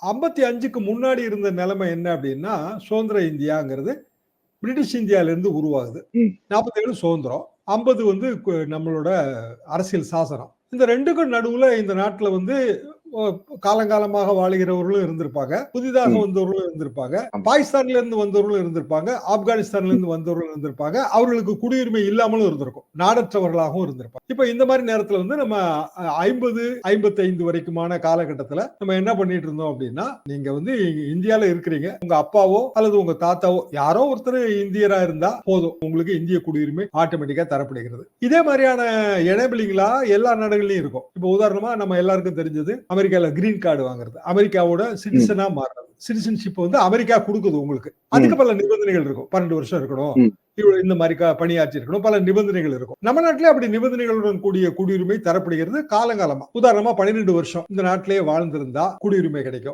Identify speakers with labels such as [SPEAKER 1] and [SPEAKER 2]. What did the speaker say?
[SPEAKER 1] 55க்கு முன்னாடி இருந்த நிலைமை என்ன அப்படின்னா, சுதந்திர இந்தியாங்கிறது பிரிட்டிஷ் இந்தியால இருந்து உருவாகுது. 47 சுதந்திரம். 50 வந்து நம்மளோட அரசியல் சாசனம். இந்த 2க்கும் நடுவுல இந்த நாட்டுல வந்து காலங்காலமாக வாழுகிறவர்களும் இருந்திருப்பாங்க. புதிதாக வந்தவர்களும் இருந்திருப்பாங்க. பாகிஸ்தான்ல இருந்து வந்தவர்களும் இருந்திருப்பாங்க. ஆப்கானிஸ்தான்ல இருந்து வந்தவர்களும் இருந்திருப்பாங்க. அவர்களுக்கு குடியுரிமை இல்லாமலும் இருந்திருக்கும். நாடற்றவர்களாகவும் இருந்திருப்பாங்க. இப்ப இந்த மாதிரி நேரத்துல வந்து நம்ம 50, 55 வரைக்குமான காலகட்டத்துல நம்ம என்ன பண்ணிட்டு இருந்தோம் அப்படின்னா, நீங்க வந்து இந்தியால இருக்கிறீங்க. உங்க அப்பாவோ அல்லது உங்க தாத்தாவோ யாரோ ஒருத்தர் இந்தியரா இருந்தா போதும். உங்களுக்கு இந்திய குடியுரிமை ஆட்டோமேட்டிக்கா தரப்படுகிறது. இதே மாதிரியான எனேபிளிங்களா எல்லா நாடுகள்லயும் இருக்கும். இப்ப உதாரணமா நம்ம எல்லாருக்கும் தெரிஞ்சது அமெரிக்கால கிரீன் கார்டு வாங்குறது, அமெரிக்காவோட சிட்டிசனா மாறுறது. சிட்டிசன்ஷிப் வந்து அமெரிக்கா கொடுக்குது உங்களுக்கு. அதுக்கு பல நிபந்தனைகள் இருக்கும். 12 வருஷம் இருக்கணும், இவ்வளவு இந்த மாதிரி பணியாற்றி இருக்கணும், பல நிபந்தனைகள் இருக்கும். நம்ம நாட்டிலே அப்படி நிபந்தனைகளுடன் கூடிய குடியுரிமை தரப்படுகிறது காலங்காலமா. உதாரணமா 12 வருஷம் இந்த நாட்டிலேயே வாழ்ந்திருந்தா குடியுரிமை கிடைக்கும்.